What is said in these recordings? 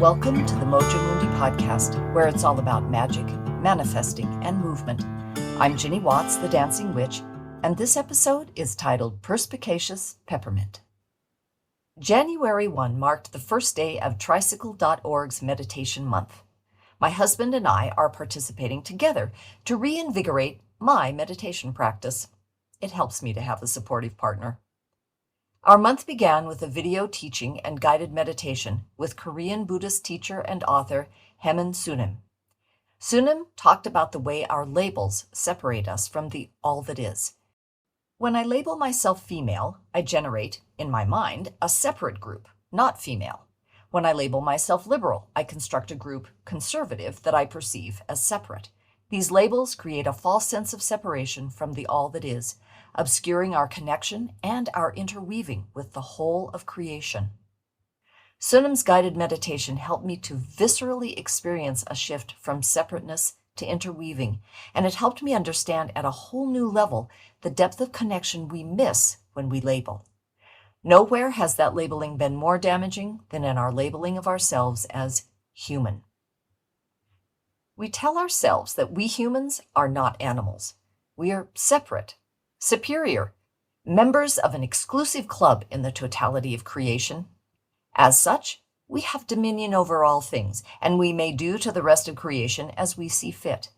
Welcome to the Mojo Mundi podcast, where it's all about magic, manifesting, and movement. I'm Ginny Watts, the Dancing Witch, and this episode is titled Perspicacious Peppermint. January 1 marked the first day of Tricycle.org's Meditation Month. My husband and I are participating together to reinvigorate my meditation practice. It helps me to have a supportive partner. Our month began with a video teaching and guided meditation with Korean Buddhist teacher and author Haemin Sunim. Sunim talked about the way our labels separate us from the all that is. When I label myself female, I generate, in my mind, a separate group, not female. When I label myself liberal, I construct a group, conservative, that I perceive as separate. These labels create a false sense of separation from the all that is, obscuring our connection and our interweaving with the whole of creation. Sunim's guided meditation helped me to viscerally experience a shift from separateness to interweaving, and it helped me understand at a whole new level the depth of connection we miss when we label. Nowhere has that labeling been more damaging than in our labeling of ourselves as human. We tell ourselves that we humans are not animals. We are separate, superior, members of an exclusive club in the totality of creation. As such, we have dominion over all things, and we may do to the rest of creation as we see fit.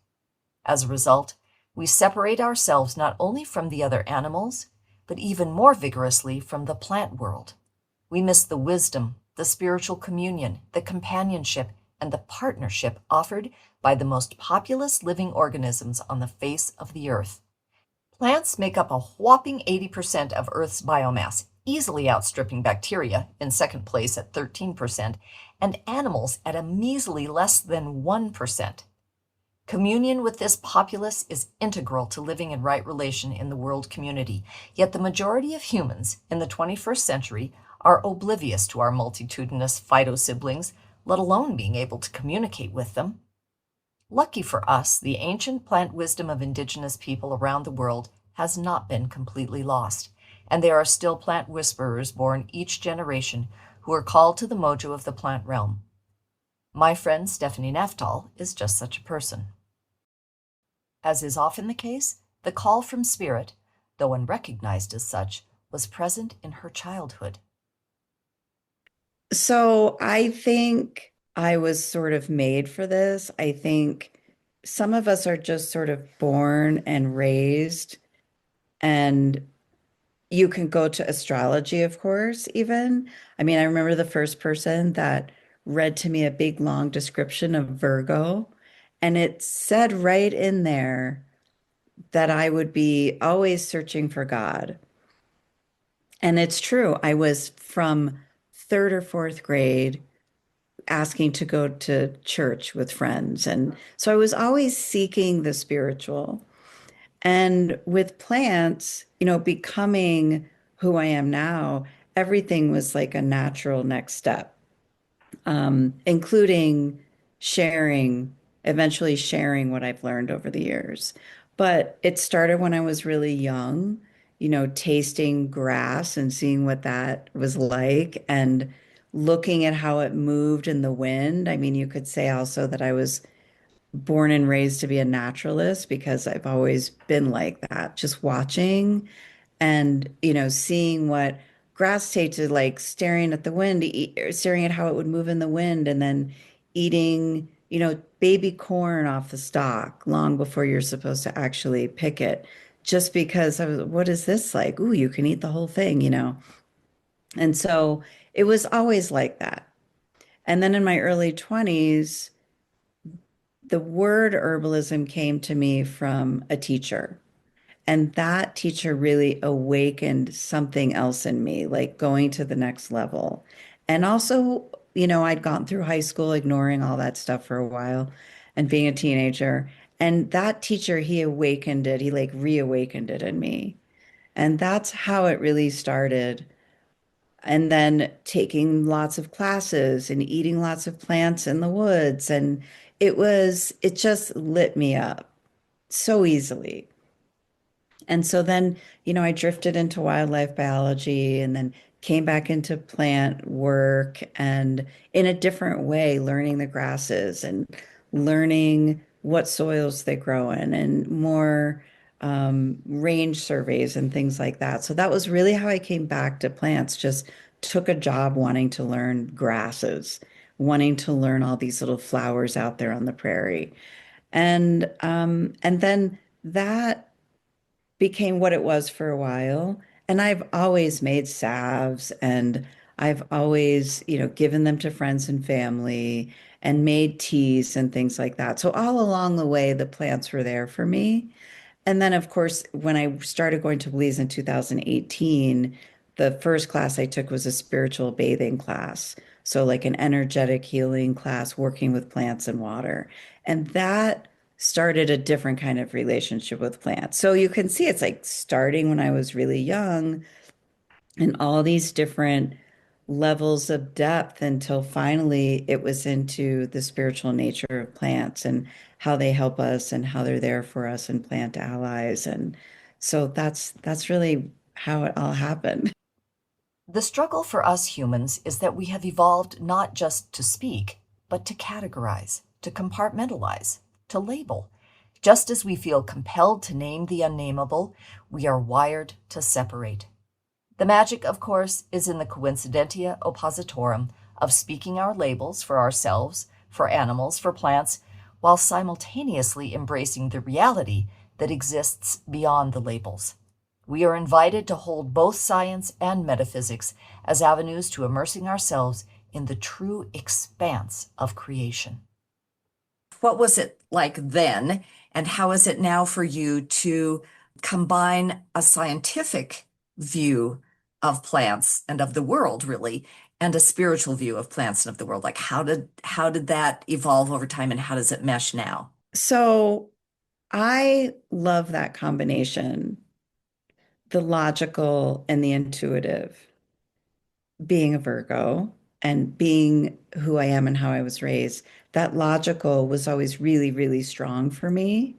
As a result, we separate ourselves not only from the other animals, but even more vigorously from the plant world. We miss the wisdom, the spiritual communion, the companionship, and the partnership offered by the most populous living organisms on the face of the earth. Plants make up a whopping 80% of Earth's biomass, easily outstripping bacteria, in second place at 13%, and animals at a measly less than 1%. Communion with this populace is integral to living in right relation in the world community, yet the majority of humans in the 21st century are oblivious to our multitudinous phyto-siblings, let alone being able to communicate with them. Lucky for us, the ancient plant wisdom of indigenous people around the world has not been completely lost, and there are still plant whisperers born each generation who are called to the mojo of the plant realm. My friend Stephanie Naftal is just such a person. As is often the case, the call from spirit, though unrecognized as such, was present in her childhood. So I think I was sort of made for this. I think some of us are just sort of born and raised, and you can go to astrology, of course, even. I mean, I remember the first person that read to me a big, long description of Virgo, and it said right in there that I would be always searching for God. And it's true. I was from third or fourth grade asking to go to church with friends. And so I was always seeking the spiritual. And with plants, becoming who I am now, everything was like a natural next step, including sharing, eventually sharing what I've learned over the years. But it started when I was really young, tasting grass and seeing what that was like and looking at how it moved in the wind. I mean, you could say also that I was born and raised to be a naturalist because I've always been like that, just watching and, seeing what grass tasted like, staring at the wind, staring at how it would move in the wind, and then eating, baby corn off the stalk long before you're supposed to actually pick it, just because I was, what is this like? Ooh, you can eat the whole thing. And so it was always like that. And then in my early 20s, the word herbalism came to me from a teacher. And that teacher really awakened something else in me, like going to the next level. And also, I'd gone through high school ignoring all that stuff for a while and being a teenager. And that teacher, he awakened it, he like reawakened it in me. And that's how it really started. And then taking lots of classes and eating lots of plants in the woods. And it just lit me up so easily. And so then, I drifted into wildlife biology and then came back into plant work and in a different way, learning the grasses and learning what soils they grow in and more range surveys and things like that. So that was really how I came back to plants, just took a job wanting to learn grasses, wanting to learn all these little flowers out there on the prairie. And then that became what it was for a while. And I've always made salves and I've always, given them to friends and family and made teas and things like that. So all along the way, the plants were there for me. And then, of course, when I started going to Belize in 2018, the first class I took was a spiritual bathing class. So, like an energetic healing class, working with plants and water. And that started a different kind of relationship with plants. So, you can see it's like starting when I was really young and all these different levels of depth until finally it was into the spiritual nature of plants and how they help us and how they're there for us and plant allies. And so that's really how it all happened. The struggle for us humans is that we have evolved not just to speak, but to categorize, to compartmentalize, to label. Just as we feel compelled to name the unnameable, we are wired to separate. The magic, of course, is in the coincidentia oppositorum of speaking our labels for ourselves, for animals, for plants, while simultaneously embracing the reality that exists beyond the labels. We are invited to hold both science and metaphysics as avenues to immersing ourselves in the true expanse of creation. What was it like then, and how is it now for you to combine a scientific view of plants and of the world, really, and a spiritual view of plants and of the world? Like how did that evolve over time, and how does it mesh now? So I love that combination, the logical and the intuitive, being a Virgo and being who I am and how I was raised. That logical was always really, really strong for me.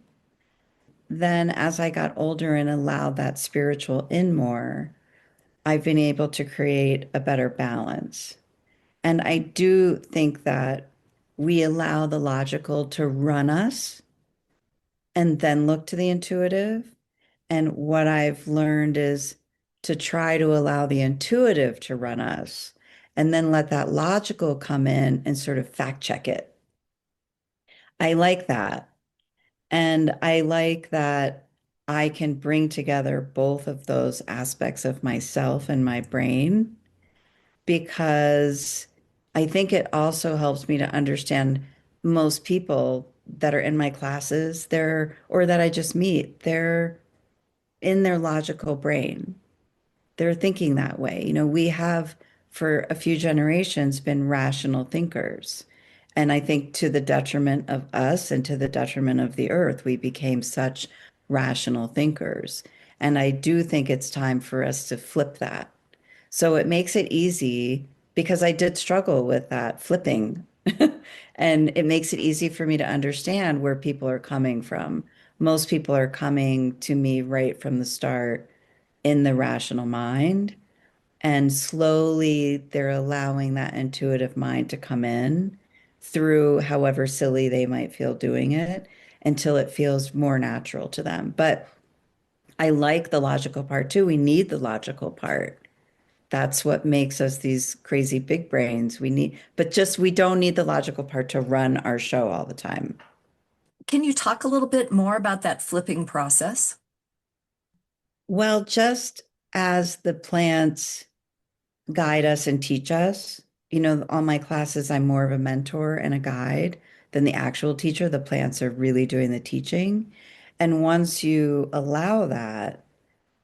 Then as I got older and allowed that spiritual in more, I've been able to create a better balance. And I do think that we allow the logical to run us and then look to the intuitive. And what I've learned is to try to allow the intuitive to run us and then let that logical come in and sort of fact check it. I like that. And I like that I can bring together both of those aspects of myself and my brain because I think it also helps me to understand most people that are in my classes, or that I just meet, they're in their logical brain. They're thinking that way. We have for a few generations been rational thinkers. And I think to the detriment of us and to the detriment of the earth, we became such rational thinkers. And I do think it's time for us to flip that. So it makes it easy because I did struggle with that flipping. And it makes it easy for me to understand where people are coming from. Most people are coming to me right from the start in the rational mind. And slowly they're allowing that intuitive mind to come in through however silly they might feel doing it until it feels more natural to them. But I like the logical part too. We need the logical part. That's what makes us these crazy big brains. But just we don't need the logical part to run our show all the time. Can you talk a little bit more about that flipping process? Well, just as the plants guide us and teach us, all my classes, I'm more of a mentor and a guide than the actual teacher. The plants are really doing the teaching. And once you allow that,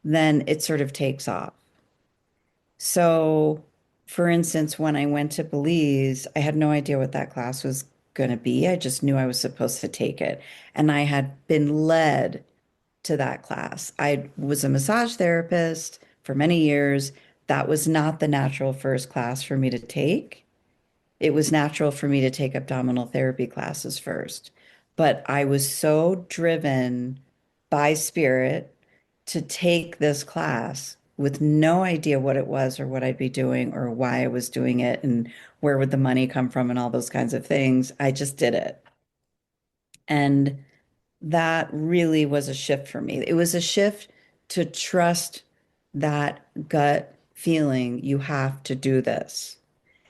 then it sort of takes off. So, for instance, when I went to Belize, I had no idea what that class was going to be. I just knew I was supposed to take it. And I had been led to that class. I was a massage therapist for many years. That was not the natural first class for me to take. It was natural for me to take abdominal therapy classes first. But I was so driven by spirit to take this class with no idea what it was or what I'd be doing or why I was doing it and where would the money come from and all those kinds of things. I just did it. And that really was a shift for me. It was a shift to trust that gut feeling. You have to do this.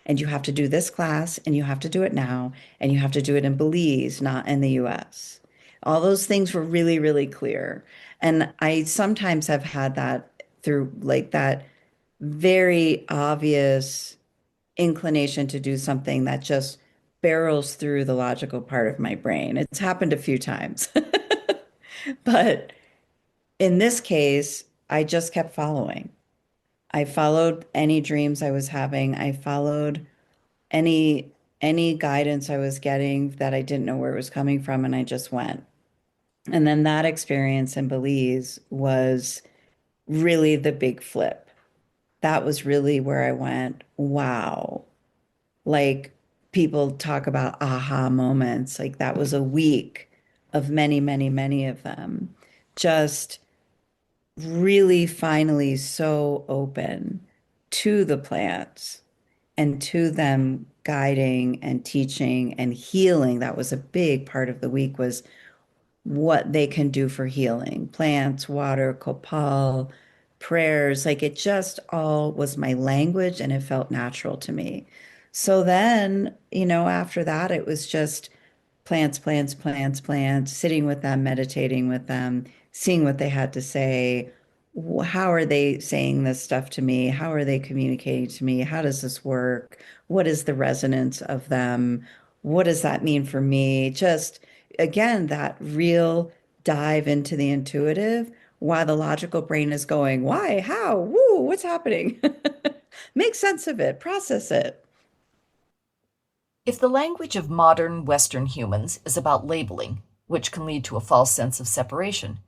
And you have to do this class, and you have to do it now, and you have to do it in Belize, not in the US. All those things were really, really clear. And I sometimes have had that through like that very obvious inclination to do something that just barrels through the logical part of my brain. It's happened a few times. But in this case, I just kept following. I followed any dreams I was having. I followed any any guidance I was getting that I didn't know where it was coming from, and I just went. And then that experience in Belize was really the big flip. That was really where I went, wow. Like people talk about aha moments. Like that was a week of many, many, many of them. Just really finally so open to the plants and to them guiding and teaching and healing. That was a big part of the week was what they can do for healing. Plants, water, copal, prayers, like it just all was my language and it felt natural to me. So then, after that, it was just plants, plants, plants, plants, sitting with them, meditating with them, seeing what they had to say. How are they saying this stuff to me? How are they communicating to me? How does this work? What is the resonance of them? What does that mean for me? Just again, that real dive into the intuitive while the logical brain is going, why, how, woo, what's happening? Make sense of it, process it. If the language of modern Western humans is about labeling, which can lead to a false sense of separation,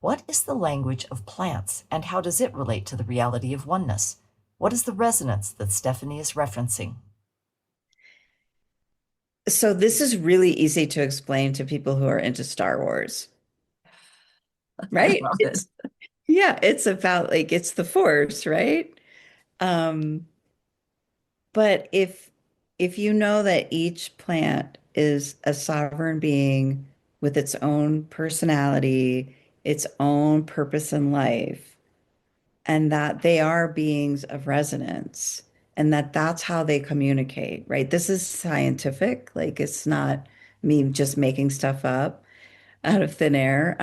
what is the language of plants and how does it relate to the reality of oneness? What is the resonance that Stephanie is referencing? So this is really easy to explain to people who are into Star Wars, I right? love it. It's about like it's the Force, right? Um, but if you know that each plant is a sovereign being with its own personality, its own purpose in life, and that they are beings of resonance, and that that's how they communicate, right? This is scientific, like it's not me just making stuff up out of thin air.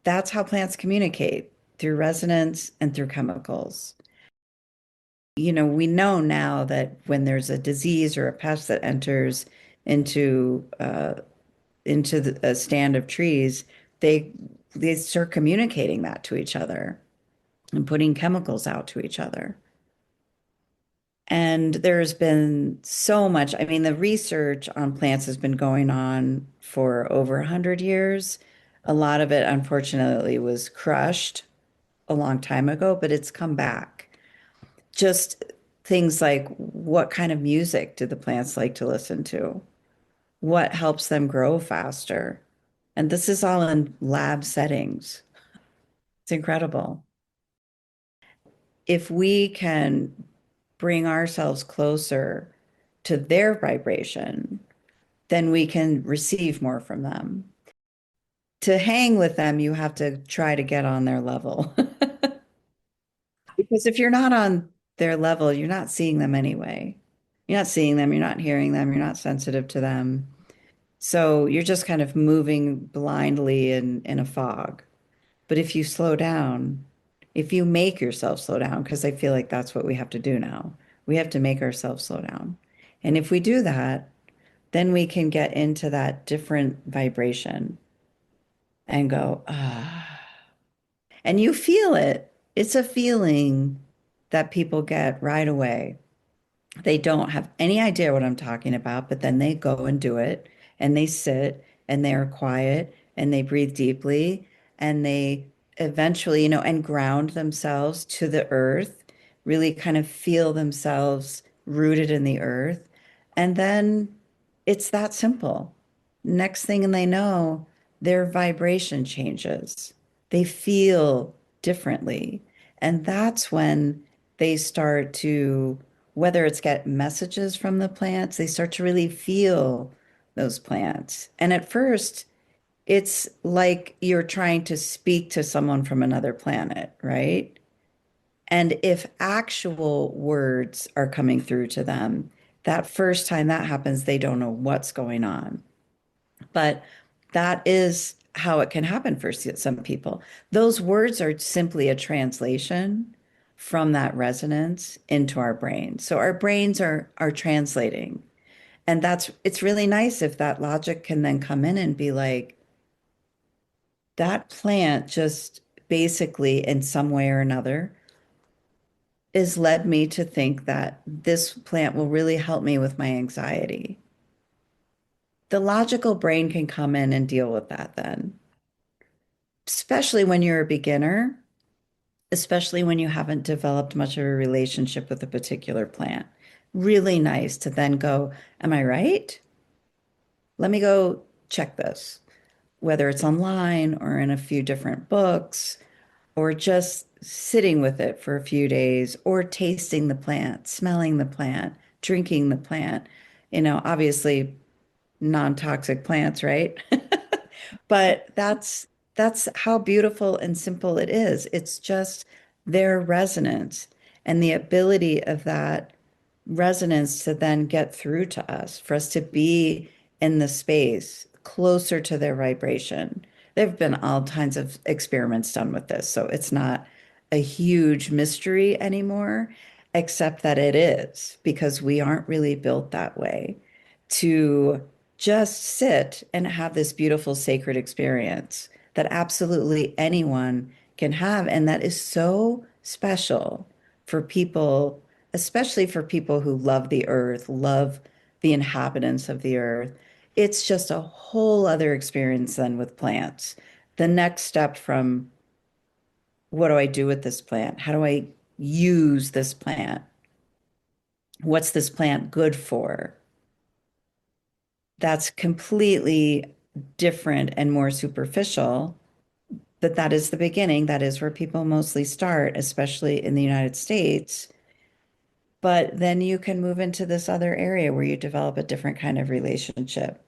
That's how plants communicate through resonance and through chemicals. We know now that when there's a disease or a pest that enters into a stand of trees, they they start communicating that to each other and putting chemicals out to each other. And there's been so much, I mean, the research on plants has been going on for over 100 years. A lot of it, unfortunately, was crushed a long time ago, but it's come back. Just things like what kind of music do the plants like to listen to? What helps them grow faster? And this is all in lab settings. It's incredible. If we can bring ourselves closer to their vibration, then we can receive more from them. To hang with them, you have to try to get on their level. Because if you're not on their level, you're not seeing them anyway. You're not seeing them, you're not hearing them, you're not sensitive to them. So you're just kind of moving blindly in a fog. But if you slow down, if you make yourself slow down, because I feel like that's what we have to do now, we have to make ourselves slow down. And if we do that, then we can get into that different vibration and go, ah. And you feel it. It's a feeling that people get right away. They don't have any idea what I'm talking about, but then they go and do it and they sit and they're quiet and they breathe deeply and they eventually, and ground themselves to the earth, really kind of feel themselves rooted in the earth. And then it's that simple. Next thing they know, their vibration changes. They feel differently. And that's when they start to, whether it's get messages from the plants, they start to really feel those plants. And at first, it's like you're trying to speak to someone from another planet, right? And if actual words are coming through to them, that first time that happens, they don't know what's going on. But that is how it can happen for some people. Those words are simply a translation from that resonance into our brains. So our brains are translating. And that's it's really nice if that logic can then come in and be like, that plant just basically in some way or another has led me to think that this plant will really help me with my anxiety. The logical brain can come in and deal with that then, especially when you're a beginner, especially when you haven't developed much of a relationship with a particular plant. Really nice to then go, am I right? Let me go check this, whether it's online or in a few different books, or just sitting with it for a few days, or tasting the plant, smelling the plant, drinking the plant. Obviously non-toxic plants, right? But that's how beautiful and simple it is. It's just their resonance and the ability of that resonance to then get through to us, for us to be in the space closer to their vibration. There have been all kinds of experiments done with this, so it's not a huge mystery anymore, except that it is because we aren't really built that way to just sit and have this beautiful sacred experience that absolutely anyone can have. And that is so special for people, especially for people who love the earth, love the inhabitants of the earth. It's just a whole other experience than with plants. The next step from what do I do with this plant? How do I use this plant? What's this plant good for? That's completely different and more superficial, but that is the beginning. That is where people mostly start, especially in the United States. But then you can move into this other area where you develop a different kind of relationship.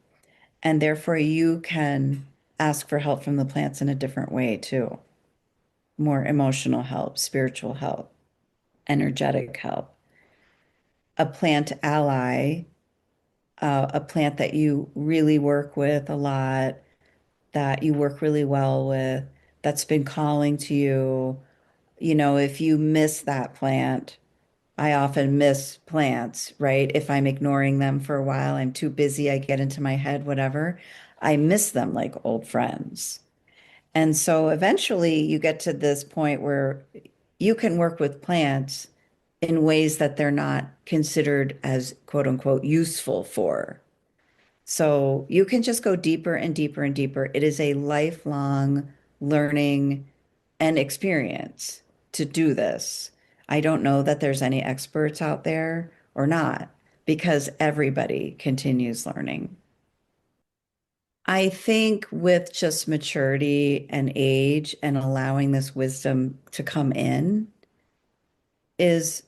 And therefore, you can ask for help from the plants in a different way too. More emotional help, spiritual help, energetic help, a plant ally, a plant that you really work with a lot, that you work really well with, that's been calling to you. If you miss that plant, I often miss plants, right? If I'm ignoring them for a while, I'm too busy, I get into my head, whatever. I miss them like old friends. And so eventually you get to this point where you can work with plants in ways that they're not considered as quote unquote useful for. So you can just go deeper and deeper and deeper. It is a lifelong learning and experience to do this. I don't know that there's any experts out there or not, because everybody continues learning. I think with just maturity and age and allowing this wisdom to come in is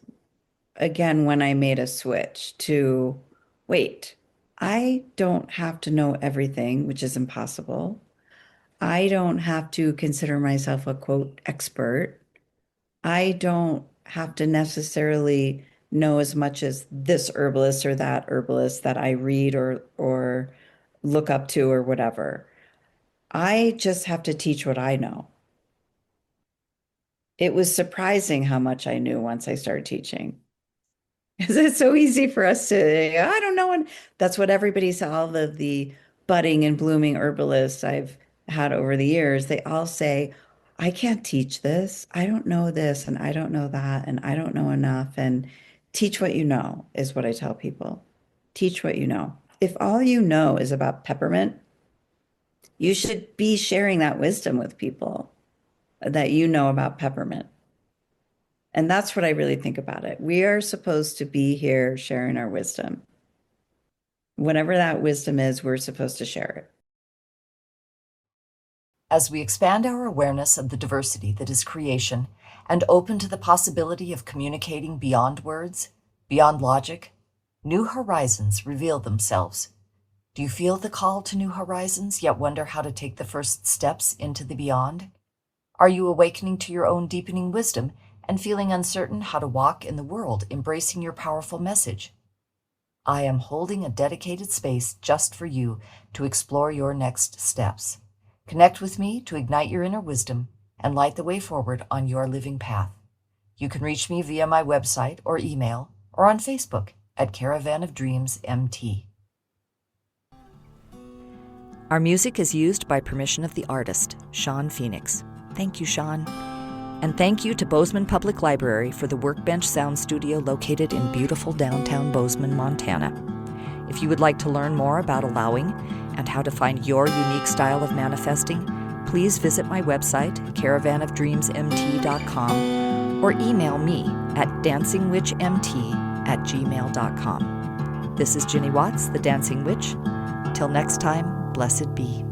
again when I made a switch to wait, I don't have to know everything, which is impossible. I don't have to consider myself a quote expert. I don't have to necessarily know as much as this herbalist or that herbalist that I read or look up to or whatever. I just have to teach what I know. It was surprising how much I knew once I started teaching. Because it's so easy for us to, I don't know. And that's what everybody said, all of the budding and blooming herbalists I've had over the years, they all say, I can't teach this. I don't know this, and I don't know that, and I don't know enough. And teach what you know is what I tell people. Teach what you know. If all you know is about peppermint, you should be sharing that wisdom with people that you know about peppermint. And that's what I really think about it. We are supposed to be here sharing our wisdom. Whatever that wisdom is, we're supposed to share it. As we expand our awareness of the diversity that is creation and open to the possibility of communicating beyond words, beyond logic, new horizons reveal themselves. Do you feel the call to new horizons, yet wonder how to take the first steps into the beyond? Are you awakening to your own deepening wisdom and feeling uncertain how to walk in the world, embracing your powerful message? I am holding a dedicated space just for you to explore your next steps. Connect with me to ignite your inner wisdom and light the way forward on your living path. You can reach me via my website or email or on Facebook at Caravan of Dreams MT. Our music is used by permission of the artist, Sean Phoenix. Thank you, Sean. And thank you to Bozeman Public Library for the Workbench Sound Studio located in beautiful downtown Bozeman, Montana. If you would like to learn more about allowing and how to find your unique style of manifesting, please visit my website, caravanofdreamsmt.com, or email me at dancingwitchmt@gmail.com. This is Ginny Watts, the Dancing Witch. Till next time, blessed be.